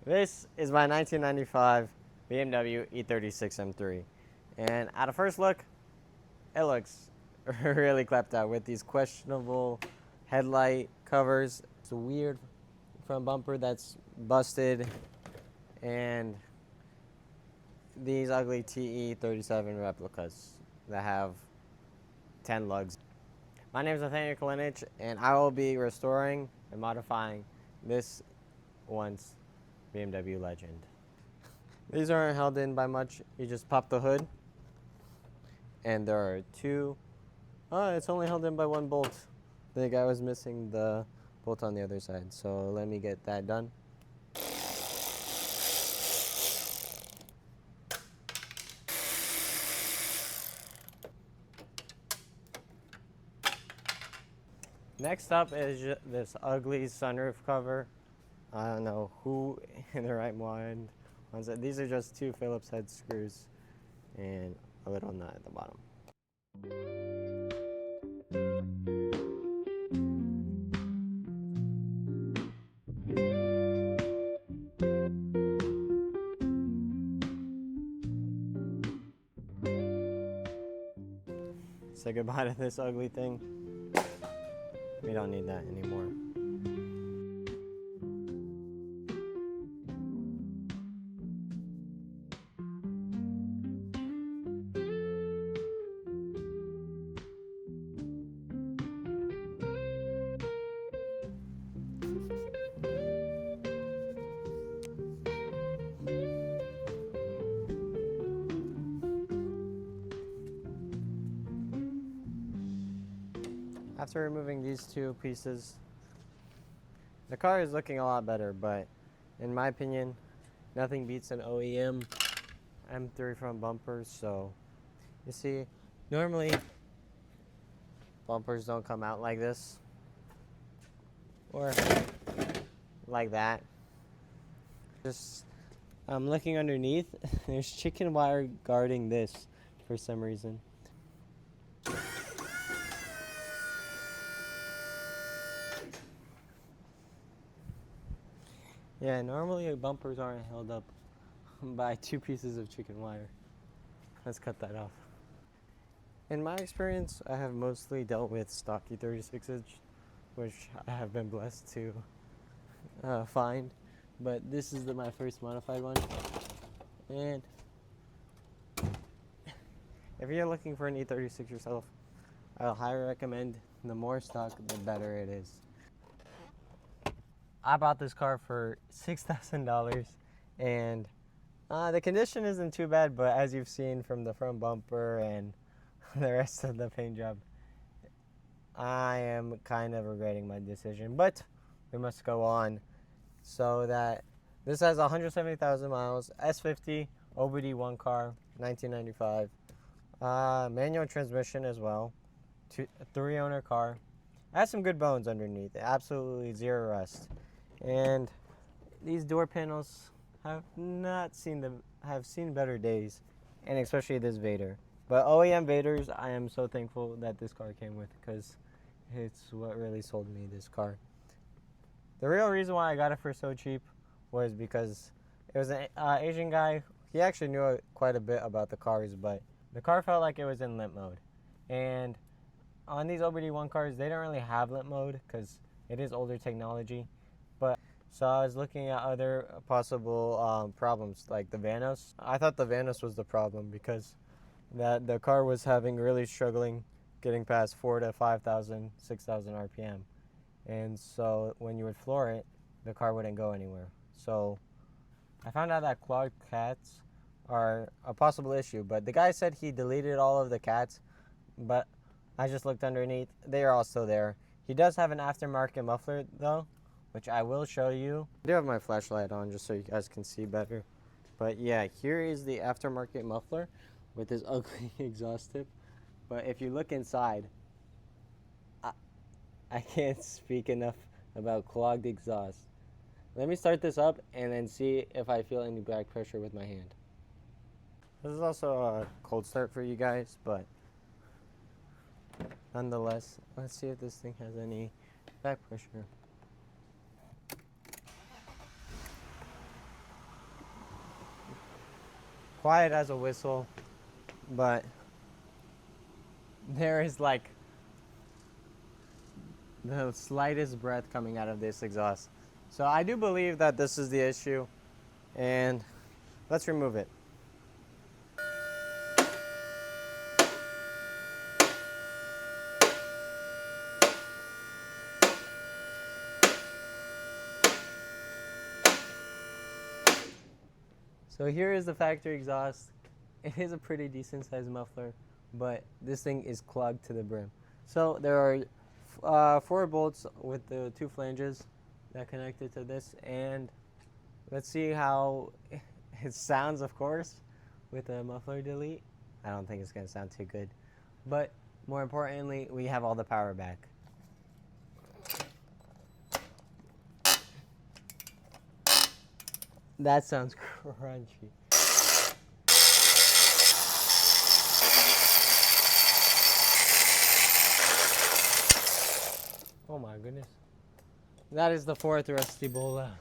This is my 1995 BMW E36 M3. And at a first look, it looks really clapped out with these questionable headlight covers. It's a weird front bumper that's busted, and these ugly TE37 replicas that have 10 lugs. My name is Nathaniel Kalinich, and I will be restoring and modifying this once BMW legend. These aren't held in by much. You just pop the hood, and there are two. Oh, it's only held in by one bolt. The guy was missing the bolt on the other side, so let me get that done. Next up is this ugly sunroof cover. I don't know who in the right mind wants it. These are just two Phillips head screws and a little nut at the bottom. Say goodbye to this ugly thing. We don't need that anymore. After removing these two pieces, the car is looking a lot better, but in my opinion, nothing beats an OEM M3 front bumper. So you see, normally bumpers don't come out like this or like that. Just I'm looking underneath. There's chicken wire guarding this for some reason. Yeah, normally bumpers aren't held up by two pieces of chicken wire. Let's cut that off. In my experience, I have mostly dealt with stock E36s, which I have been blessed to find. But this is my first modified one. And if you're looking for an E36 yourself, I'll highly recommend the more stock, the better it is. I bought this car for $6,000, and the condition isn't too bad, but as you've seen from the front bumper and the rest of the paint job, I am kind of regretting my decision, but we must go on. So that this has 170,000 miles, S50, OBD1 car, 1995, manual transmission as well, three-owner car. It has some good bones underneath, absolutely zero rust. And these door panels have seen better days, and especially this Vader. But OEM Vaders, I am so thankful that this car came with, because it's what really sold me this car. The real reason why I got it for so cheap was because it was an Asian guy. He actually knew quite a bit about the cars, but the car felt like it was in limp mode. And on these OBD1 cars, they don't really have limp mode because it is older technology. But so I was looking at other possible problems, like the Vanos. I thought the Vanos was the problem because the car was really struggling getting past 4,000 to 5,000, 6,000 RPM. And so when you would floor it, the car wouldn't go anywhere. So I found out that clogged cats are a possible issue, but the guy said he deleted all of the cats, but I just looked underneath. They are all still there. He does have an aftermarket muffler though, which I will show you. I do have my flashlight on just so you guys can see better. But yeah, here is the aftermarket muffler with this ugly exhaust tip. But if you look inside, I can't speak enough about clogged exhaust. Let me start this up and then see if I feel any back pressure with my hand. This is also a cold start for you guys, but nonetheless, let's see if this thing has any back pressure. quiet as a whistle, but there is like the slightest breath coming out of this exhaust. So I do believe that this is the issue, and let's remove it. So here is the factory exhaust. It is a pretty decent sized muffler, but this thing is clogged to the brim. So there are 4 bolts with the 2 flanges that connected to this, and let's see how it sounds, of course, with a muffler delete. I don't think it's gonna sound too good, but more importantly, we have all the power back. That sounds crunchy. Oh my goodness. That is the 4th rusty bowl out.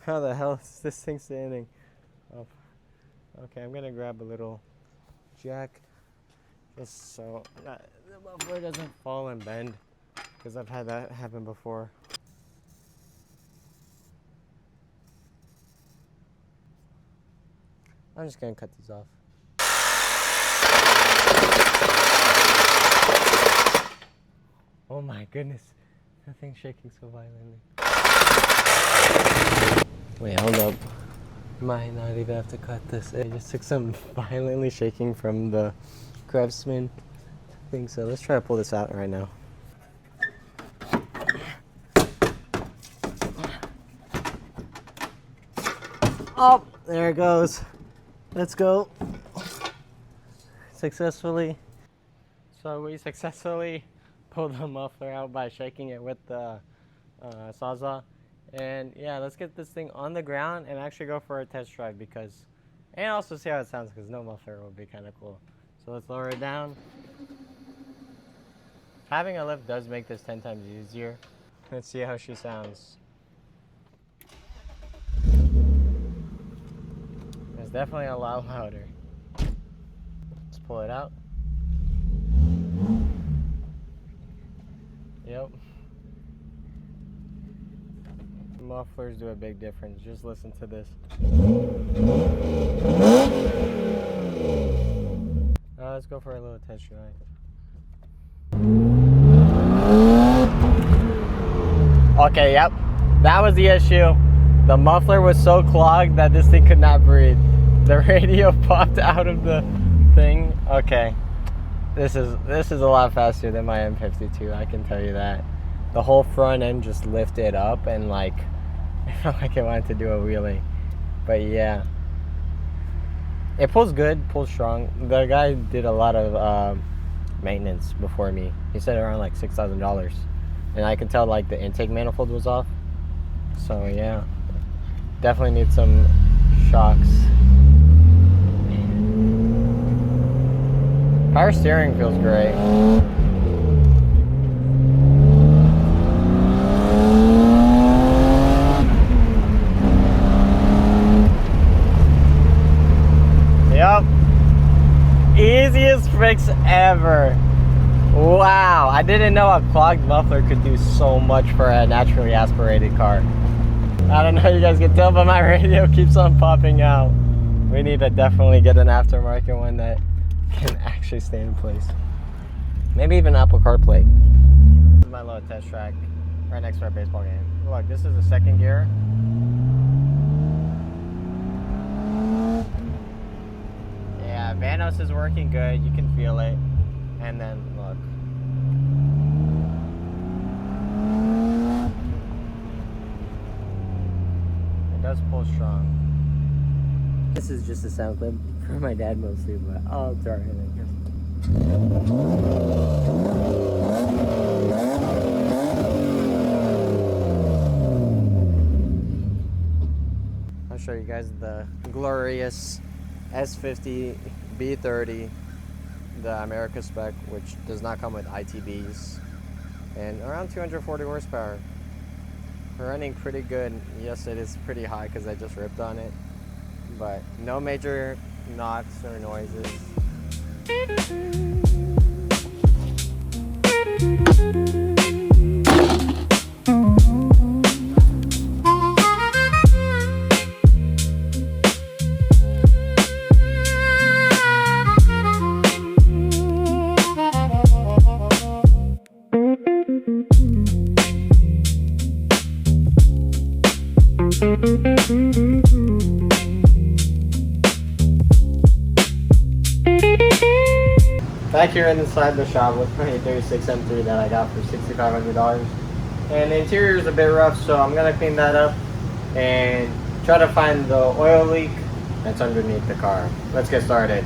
How the hell is this thing standing up? Okay, I'm gonna grab a little jack just so the muffler doesn't fall and bend, because I've had that happen before. I'm just gonna cut these off. Oh my goodness, that thing's shaking so violently. Wait, hold up. Might not even have to cut this. I just took some violently shaking from the Craftsman thing, so let's try to pull this out right now. Oh, there it goes. Let's go. Successfully. So we successfully pulled the muffler out by shaking it with the Sawzall. And yeah, let's get this thing on the ground and actually go for a test drive, and also see how it sounds, because no muffler would be kind of cool. So let's lower it down. Having a lift does make this 10 times easier. Let's see how she sounds. It's definitely a lot louder. Let's pull it out. Yep. Mufflers do a big difference. Just listen to this. Let's go for a little test drive. Okay, yep. That was the issue. The muffler was so clogged that this thing could not breathe. The radio popped out of the thing. Okay. This is a lot faster than my M52, I can tell you that. The whole front end just lifted up and like I felt like it wanted to do a wheelie. But yeah, it pulls good, pulls strong. The guy did a lot of maintenance before me. He said around like $6,000, and I could tell like the intake manifold was off. So yeah, definitely need some shocks. Power steering feels great. Yep. Easiest fix ever. Wow. I didn't know a clogged muffler could do so much for a naturally aspirated car. I don't know if you guys can tell, but my radio keeps on popping out. We need to definitely get an aftermarket one that can actually stay in place. Maybe even Apple CarPlay. This is my little test track right next to our baseball game. Look, this is the 2nd gear. Yeah, Vanos is working good. You can feel it. And then look. It does pull strong. This is just a sound clip for my dad mostly, but I'll throw it in here. I'll show you guys the glorious S50 B30 the America spec, which does not come with ITBs, and around 240 horsepower. Running pretty good. Yes, it is pretty high because I just ripped on it, but no major knocks or noises. Back here inside the shop with my E36 M3 that I got for $6,500. And the interior is a bit rough, so I'm gonna clean that up and try to find the oil leak that's underneath the car. Let's get started.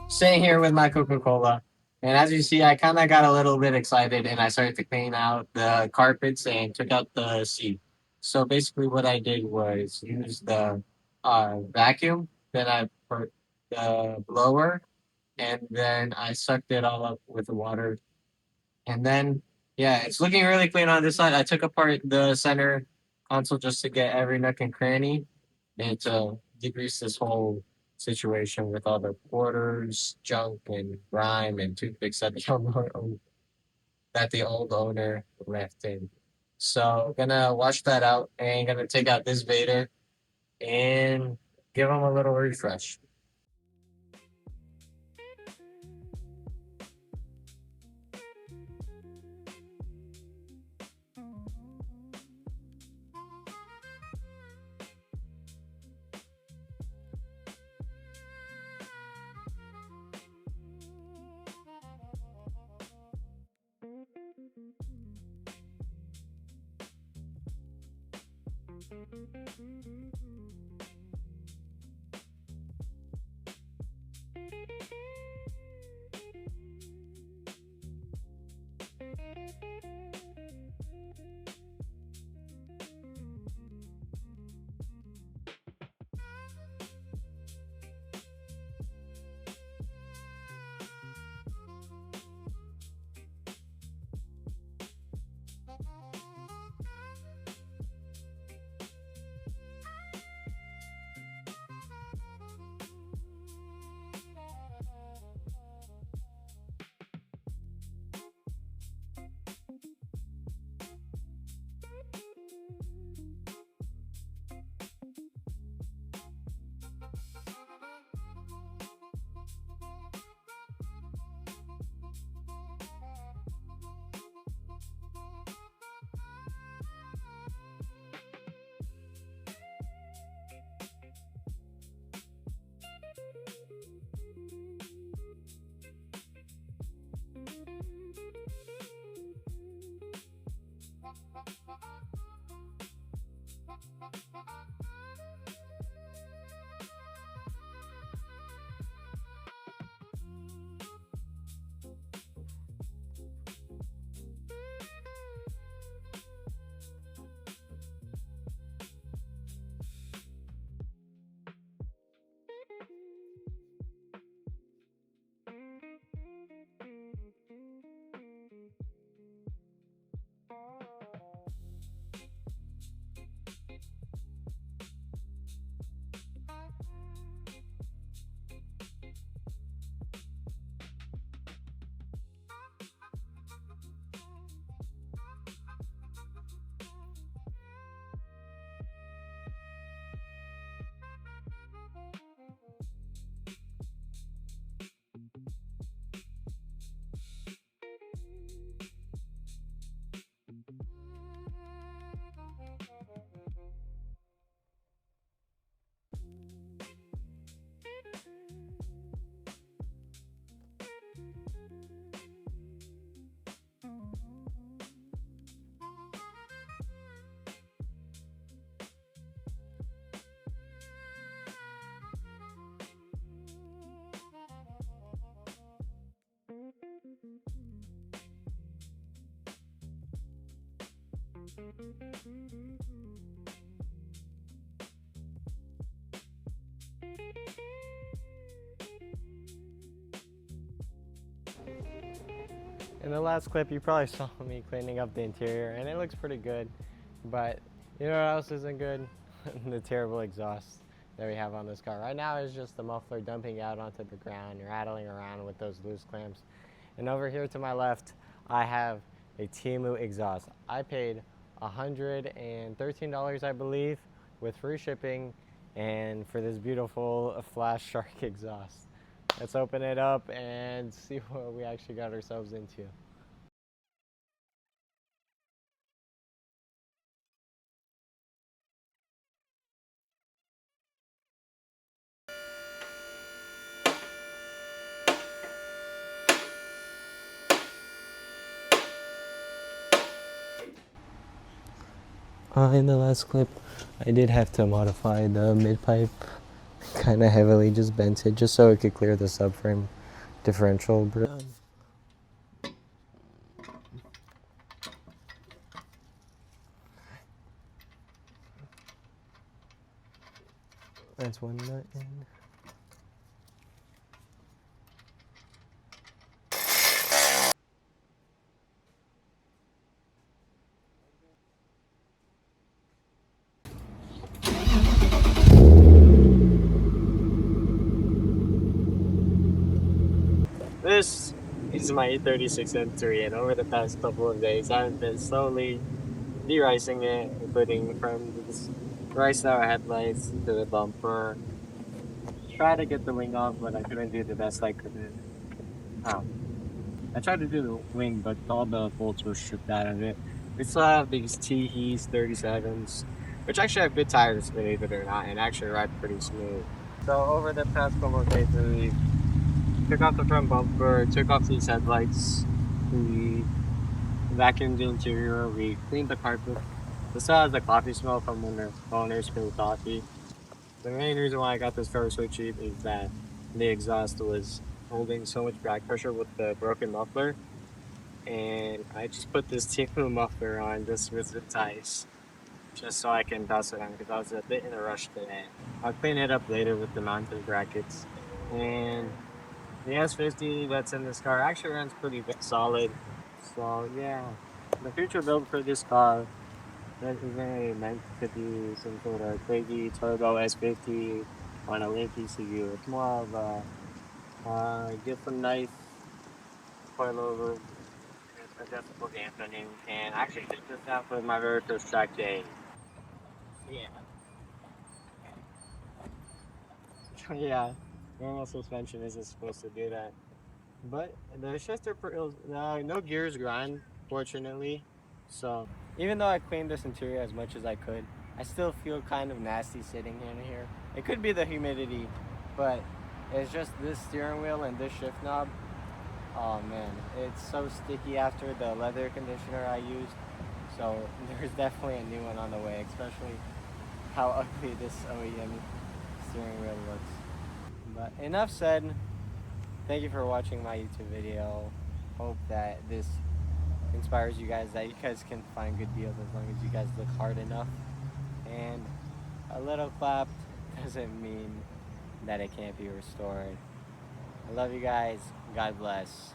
Sitting here with my Coca-Cola, and as you see, I kind of got a little bit excited and I started to clean out the carpets and took out the seat. So basically what I did was use the vacuum, then I put the blower, and then I sucked it all up with the water. And then, yeah, it's looking really clean on this side. I took apart the center console just to get every nook and cranny and to degrease this whole situation with all the quarters, junk, and grime and toothpicks that the old owner left in. So gonna wash that out and gonna take out this Vader and give him a little refresh. In the last clip, you probably saw me cleaning up the interior, and it looks pretty good. But you know what else isn't good? The terrible exhaust that we have on this car. Right now is just the muffler dumping out onto the ground, rattling around with those loose clamps. And over here to my left, I have a Temu exhaust. I paid $113, I believe, with free shipping, and for this beautiful Flash Shark exhaust. Let's open it up and see what we actually got ourselves into. In the last clip, I did have to modify the mid-pipe kind of heavily, just bent it just so it could clear the subframe differential. That's one nut in. This is my E36 M3, and over the past couple of days, I've been slowly de-ricing it, including from these riced out headlights to the bumper. Try to get the wing off, but I couldn't do the best I could. I tried to do the wing, but all the bolts were stripped out of it. We still have these TE37s, which actually have good tires, believe it or not, and actually ride pretty smooth. So over the past couple of days, we took off the front bumper, took off these headlights, we vacuumed the interior, we cleaned the carpet. This still has the coffee smell from when the owners spilled coffee. The main reason why I got this car so cheap is that the exhaust was holding so much back pressure with the broken muffler, and I just put this Temu muffler on just with the ties, just so I can toss it on because I was a bit in a rush today. I'll clean it up later with the mounting brackets. And the S50 that's in this car actually runs pretty solid. So yeah, the future build for this car, that isn't meant to be some sort of crazy turbo S50 on a link ECU. It's more of a get some nice coilover, adjustable dampening, and actually did this out for my very first track day. Yeah. Yeah, normal suspension isn't supposed to do that. But the shifter, no gears grind, fortunately. So even though I cleaned this interior as much as I could, I still feel kind of nasty sitting in here. It could be the humidity, but it's just this steering wheel and this shift knob. Oh man, it's so sticky after the leather conditioner I used. So there's definitely a new one on the way, especially how ugly this OEM steering wheel looks. But enough said. Thank you for watching my YouTube video. Hope that this inspires you guys, that you guys can find good deals as long as you guys look hard enough. And a little clap doesn't mean that it can't be restored. I love you guys. God bless.